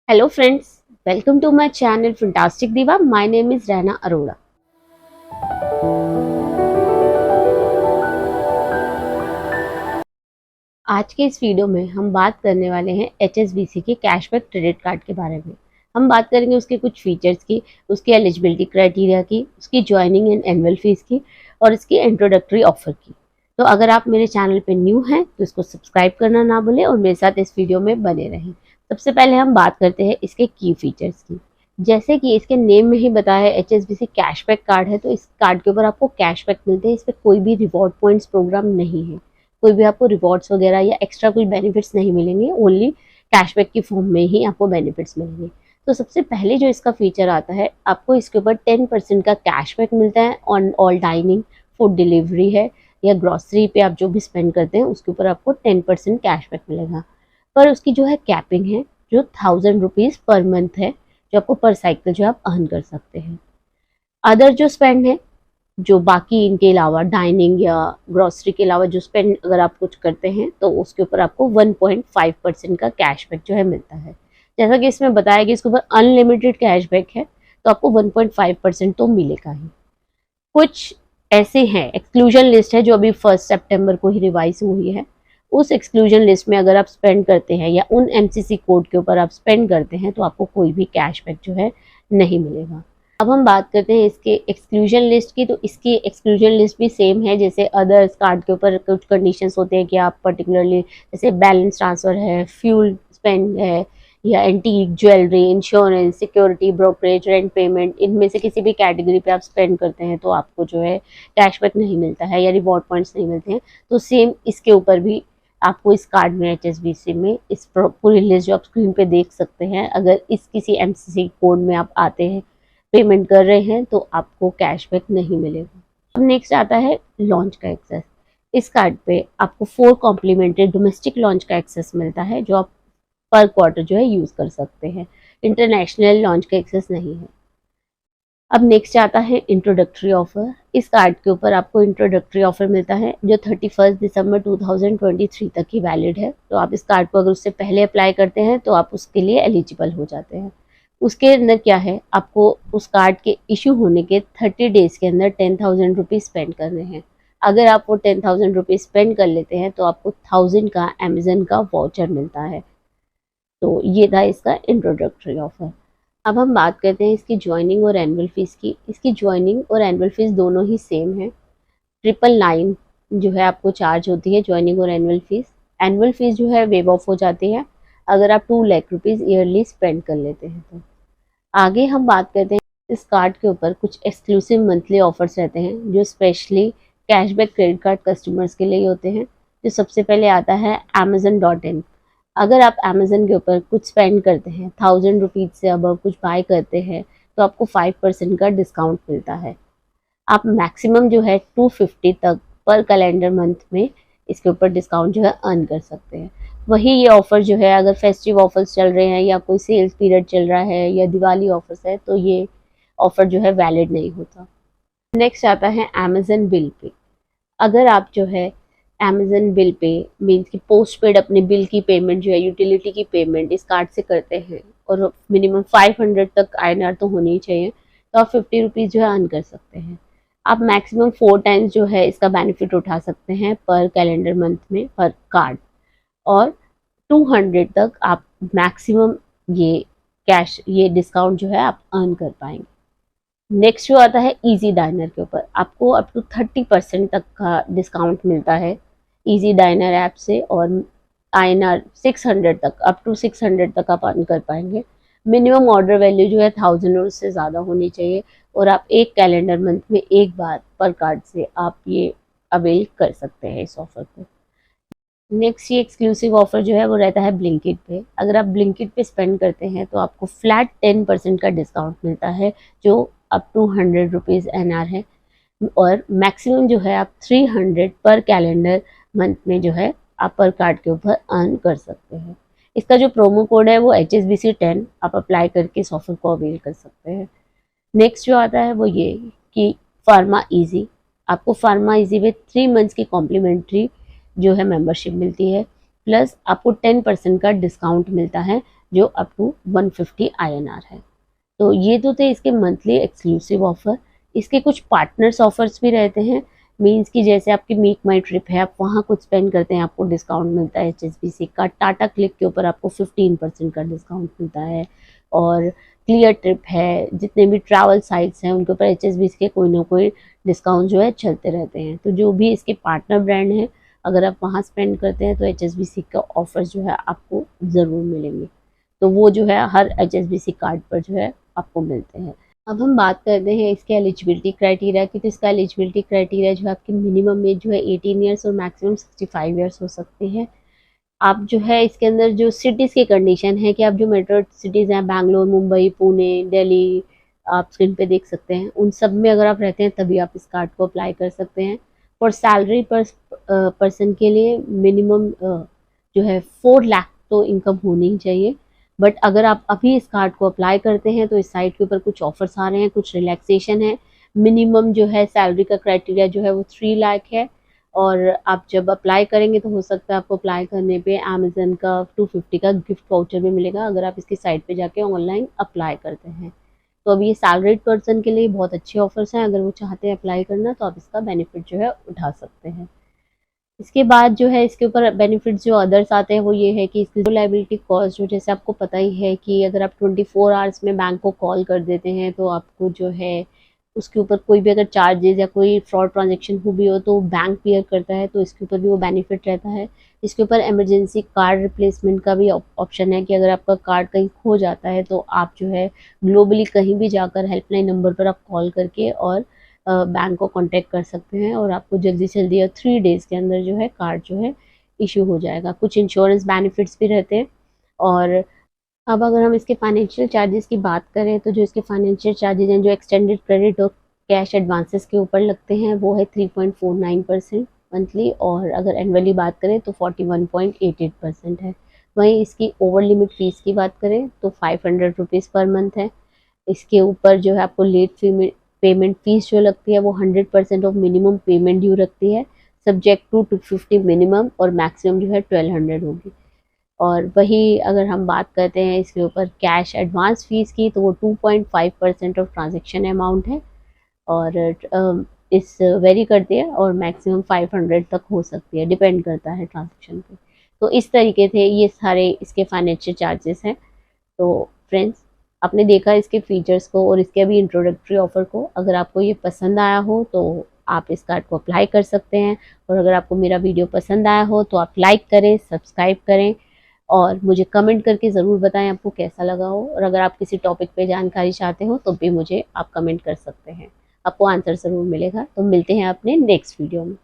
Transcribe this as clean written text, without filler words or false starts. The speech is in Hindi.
Hello friends, welcome to my channel Fantastic Diva. My name is Raina Arora. आज के इस वीडियो में हम बात करने वाले हैं HSBC के कैशबैक क्रेडिट कार्ड के बारे में। हम बात करेंगे उसके कुछ फीचर्स की, उसकी एलिजिबिलिटी क्राइटेरिया की, उसकी ज्वाइनिंग एंड एनुअल फीस की और इसकी इंट्रोडक्टरी ऑफर की। तो अगर आप मेरे चैनल पे न्यू हैं तो इसको सब्सक्राइब करना ना भूलें और मेरे साथ इस वीडियो में बने रहें। सबसे पहले हम बात करते हैं इसके की फीचर्स की। जैसे कि इसके नेम में ही बताया है HSBC कैशबैक कार्ड है, तो इस कार्ड के ऊपर आपको कैशबैक मिलते हैं। इस पर कोई भी रिवॉर्ड पॉइंट्स प्रोग्राम नहीं है, कोई भी आपको रिवॉर्ड्स वगैरह या एक्स्ट्रा कोई बेनिफिट्स नहीं मिलेंगे, ओनली कैशबैक की फॉर्म में ही आपको बेनिफिट्स मिलेंगे। तो सबसे पहले जो इसका फीचर आता है, आपको इसके ऊपर 10% का कैशबैक मिलता है on all dining, food delivery है या ग्रॉसरी पे आप जो भी स्पेंड करते हैं उसके ऊपर आपको 10% कैशबैक मिलेगा। पर उसकी जो है कैपिंग है, जो 1000 रुपीज़ पर मंथ है, जो आपको पर साइकिल जो आप अर्न कर सकते हैं। अदर जो स्पेंड है, जो बाकी इनके अलावा डाइनिंग या ग्रॉसरी के अलावा जो स्पेंड अगर आप कुछ करते हैं तो उसके ऊपर आपको 1.5% का कैशबैक जो है मिलता है। जैसा कि इसमें बताया कि इसके ऊपर अनलिमिटेड कैशबैक है, तो आपको 1.5% तो मिलेगा ही। कुछ ऐसे हैं, एक्सक्लूजन लिस्ट है जो अभी 1 सितंबर को ही रिवाइज हुई है। उस एक्सक्लूजन लिस्ट में अगर आप स्पेंड करते हैं या उन MCC कोड के ऊपर आप स्पेंड करते हैं तो आपको कोई भी कैशबैक जो है नहीं मिलेगा। अब हम बात करते हैं इसके एक्सक्लूजन लिस्ट की। तो इसकी एक्सक्लूजन लिस्ट भी सेम है जैसे अदर्स कार्ड के ऊपर कुछ कंडीशंस होते हैं कि आप पर्टिकुलरली जैसे बैलेंस ट्रांसफ़र है, फ्यूल स्पेंड है या antique jewellery, insurance, security, brokerage, rent payment, इनमें से किसी भी कैटेगरी पे आप स्पेंड करते हैं तो आपको जो है कैशबैक नहीं मिलता है या रिवॉर्ड पॉइंट्स नहीं मिलते हैं। तो सेम इसके ऊपर भी आपको इस कार्ड में HSBC में इस पूरी लिस्ट जो आप स्क्रीन पे देख सकते हैं, अगर इस किसी MCC कोड में आप आते हैं, पेमेंट कर रहे हैं तो आपको कैशबैक नहीं मिलेगा। अब नेक्स्ट आता है लॉन्च का एक्सेस। इस कार्ड पे आपको 4 कॉम्प्लीमेंट्री डोमेस्टिक लॉन्च का एक्सेस मिलता है जो आप पर क्वार्टर जो है यूज़ कर सकते हैं। इंटरनेशनल लॉन्च का एक्सेस नहीं है। अब नेक्स्ट आता है इंट्रोडक्टरी ऑफर। इस कार्ड के ऊपर आपको इंट्रोडक्टरी ऑफर मिलता है जो 31 दिसंबर 2023 तक ही वैलिड है। तो आप इस कार्ड को अगर उससे पहले अप्लाई करते हैं तो आप उसके लिए एलिजिबल हो जाते हैं। उसके अंदर क्या है, आपको उस कार्ड के इशू होने के 30 डेज़ के अंदर 10,000 रुपीज़ स्पेंड करने हैं। अगर आप वो 10,000 रुपीज़ स्पेंड कर लेते हैं तो आपको 1000 का अमेज़न का वाउचर मिलता है। तो ये था इसका इंट्रोडक्टरी ऑफर। अब हम बात करते हैं इसकी ज्वाइनिंग और एनुअल फीस की। इसकी ज्वाइनिंग और एनुअल फीस दोनों ही सेम है। 999 जो है आपको चार्ज होती है ज्वाइनिंग और एनुअल फीस। एनुअल फीस जो है वेव ऑफ हो जाती है अगर आप 2 लाख रुपीज़ ईयरली स्पेंड कर लेते हैं तो। आगे हम बात करते हैं इस कार्ड के ऊपर कुछ एक्सक्लूसिव मंथली ऑफर्स रहते हैं जो specially cashback credit card customers के लिए होते हैं। जो सबसे पहले आता है Amazon.in। अगर आप अमेज़न के ऊपर कुछ स्पेंड करते हैं, 1000 रुपीज़ से अबव कुछ बाय करते हैं तो आपको 5% का डिस्काउंट मिलता है। आप मैक्सिमम जो है 250 तक पर कैलेंडर मंथ में इसके ऊपर डिस्काउंट जो है अर्न कर सकते हैं। वही ये ऑफ़र जो है अगर फेस्टिव ऑफर्स चल रहे हैं या कोई सेल्स पीरियड चल रहा है या दिवाली ऑफर्स है तो ये ऑफ़र जो है वैलिड नहीं होता। नेक्स्ट आता है अमेज़न बिल पे। अगर आप जो है अमेज़न बिल पे मीन्स कि पोस्ट पेड अपने बिल की पेमेंट जो है, यूटिलिटी की पेमेंट इस कार्ड से करते हैं और मिनिमम 500 तक INR तो होनी ही चाहिए, तो आप 50 रुपीज़ जो है अर्न कर सकते हैं। आप मैक्सिमम 4 टाइम्स जो है इसका बेनिफिट उठा सकते हैं पर कैलेंडर मंथ में पर कार्ड, और 200 तक आप मैक्सिमम ये डिस्काउंट जो है आप अर्न कर पाएंगे। नेक्स्ट जो आता है इजी डाइनर के ऊपर, आपको अप टू 30% तक का डिस्काउंट मिलता है इजी डाइनर ऐप से और INR 600 तक, अप टू 600 तक आप अर्न कर पाएंगे। मिनिमम ऑर्डर वैल्यू जो है 1000 और उससे ज़्यादा होनी चाहिए और आप एक कैलेंडर मंथ में एक बार पर कार्ड से आप ये अवेल कर सकते हैं इस ऑफ़र को। नेक्स्ट ये एक्सक्लूसिव ऑफर जो है वो रहता है ब्लिंकिट पे। अगर आप ब्लिंकिट पे स्पेंड करते हैं तो आपको फ्लैट 10% का डिस्काउंट मिलता है जो अप टू 100 रुपीज़ NR है और मैक्सिमम जो है आप 300 पर कैलेंडर मंथ में जो है आप पर कार्ड के ऊपर अर्न कर सकते हैं। इसका जो प्रोमो कोड है वो HSBC 10 आप अप्लाई करके इस ऑफर को अवेल कर सकते हैं। नेक्स्ट जो आता है वो ये कि फार्मा ईजी, आपको फार्मा ईजी में 3 मंथ्स की कॉम्प्लीमेंट्री जो है मेंबरशिप मिलती है, प्लस आपको 10% का डिस्काउंट मिलता है जो अप टू 150 INR है। तो ये तो थे इसके मंथली एक्सक्लूसिव ऑफर। इसके कुछ पार्टनर्स ऑफर्स भी रहते हैं, मीन्स कि जैसे आपकी मेक माई ट्रिप है, आप वहाँ कुछ स्पेंड करते हैं, आपको डिस्काउंट मिलता है HSBC का। टाटा क्लिक के ऊपर आपको 15% का डिस्काउंट मिलता है। और क्लियर ट्रिप है, जितने भी ट्रैवल साइट्स हैं उनके ऊपर HSBC के कोई ना कोई डिस्काउंट जो है चलते रहते हैं। तो जो भी इसके पार्टनर ब्रांड हैं, अगर आप वहाँ स्पेंड करते हैं तो HSBC का ऑफर जो है आपको ज़रूर मिलेंगे। तो वो जो है हर HSBC कार्ड पर जो है आपको मिलते हैं। अब हम बात करते हैं इसके एलिजिबिलिटी क्राइटेरिया की। तो इसका एलिजिबिलिटी क्राइटेरिया जो है, आपकी मिनिमम एज जो है 18 ईयर्स और मैक्सिमम 65 ईयर्स हो सकते हैं। आप जो है इसके अंदर जो सिटीज़ की कंडीशन है कि आप जो मेट्रो सिटीज़ हैं, बैंगलोर, मुंबई, पुणे, दिल्ली, आप स्क्रीन पे देख सकते हैं, उन सब में अगर आप रहते हैं तभी आप इस कार्ड को अप्लाई कर सकते हैं। और सैलरी पर्सन के लिए मिनिमम जो है 4 लाख तो इनकम होनी ही चाहिए। बट अगर आप अभी इस कार्ड को अप्लाई करते हैं तो इस साइट के ऊपर कुछ ऑफर्स आ रहे हैं, कुछ रिलैक्सेशन है। मिनिमम जो है सैलरी का क्राइटेरिया जो है वो 3 लाख है। और आप जब अप्लाई करेंगे तो हो सकता है आपको अप्लाई करने पे अमेज़न का 250 का गिफ्ट वाउचर भी मिलेगा, अगर आप इसकी साइट पे जाके ऑनलाइन अप्लाई करते हैं। तो अब ये सैलरीड पर्सन के लिए बहुत अच्छे ऑफर्स हैं, अगर वो चाहते हैं अप्लाई करना तो आप इसका बेनिफिट जो है उठा सकते हैं। इसके बाद जो है इसके ऊपर बेनिफिट्स जो अदर्स आते हैं वो ये है कि इसकी जो लायबिलिटी कॉस्ट, जो जैसे आपको पता ही है कि अगर आप 24 आवर्स में बैंक को कॉल कर देते हैं तो आपको जो है उसके ऊपर कोई भी अगर चार्जेस या कोई फ्रॉड ट्रांजैक्शन हुई हो तो बैंक क्लियर करता है, तो इसके ऊपर भी वो बेनिफिट रहता है। इसके ऊपर इमरजेंसी कार्ड रिप्लेसमेंट का भी ऑप्शन है कि अगर आपका कार्ड कहीं खो जाता है तो आप जो है ग्लोबली कहीं भी जाकर हेल्पलाइन नंबर पर आप कॉल करके और बैंक को कांटेक्ट कर सकते हैं और आपको जल्दी से जल्दी 3 डेज़ के अंदर जो है कार्ड जो है इशू हो जाएगा। कुछ इंश्योरेंस बेनिफिट्स भी रहते हैं। और अब अगर हम इसके फाइनेंशियल चार्जेस की बात करें तो जो इसके फाइनेंशियल चार्जेस हैं, जो एक्सटेंडेड क्रेडिट और कैश एडवांसेस के ऊपर लगते हैं, वो है 3.49% मंथली। और अगर एनुअली बात करें तो 41.88% है। वहीं इसकी ओवर लिमिट फ़ीस की बात करें तो 500 रुपीज़ पर मंथ है। इसके ऊपर जो है आपको लेट फी पेमेंट फ़ीस जो लगती है वो 100% ऑफ मिनिमम पेमेंट ड्यू रखती है, सब्जेक्ट टू 250 मिनिमम, और मैक्सिमम जो है 1200 होगी। और वही अगर हम बात करते हैं इसके ऊपर कैश एडवांस फ़ीस की तो वो 2.5% ऑफ ट्रांजैक्शन अमाउंट है। और इस वेरी करती है और मैक्सिमम 500 तक हो सकती है, डिपेंड करता है ट्रांजैक्शन पे। तो इस तरीके से ये सारे इसके फाइनेंशियल चार्जेस हैं। तो फ्रेंड्स, आपने देखा इसके फीचर्स को और इसके अभी इंट्रोडक्टरी ऑफर को। अगर आपको ये पसंद आया हो तो आप इस कार्ड को अप्लाई कर सकते हैं। और अगर आपको मेरा वीडियो पसंद आया हो तो आप लाइक करें, सब्सक्राइब करें और मुझे कमेंट करके ज़रूर बताएं आपको कैसा लगा हो। और अगर आप किसी टॉपिक पे जानकारी चाहते हो तो भी मुझे आप कमेंट कर सकते हैं, आपको आंसर ज़रूर मिलेगा। तो मिलते हैं अपने नेक्स्ट वीडियो में।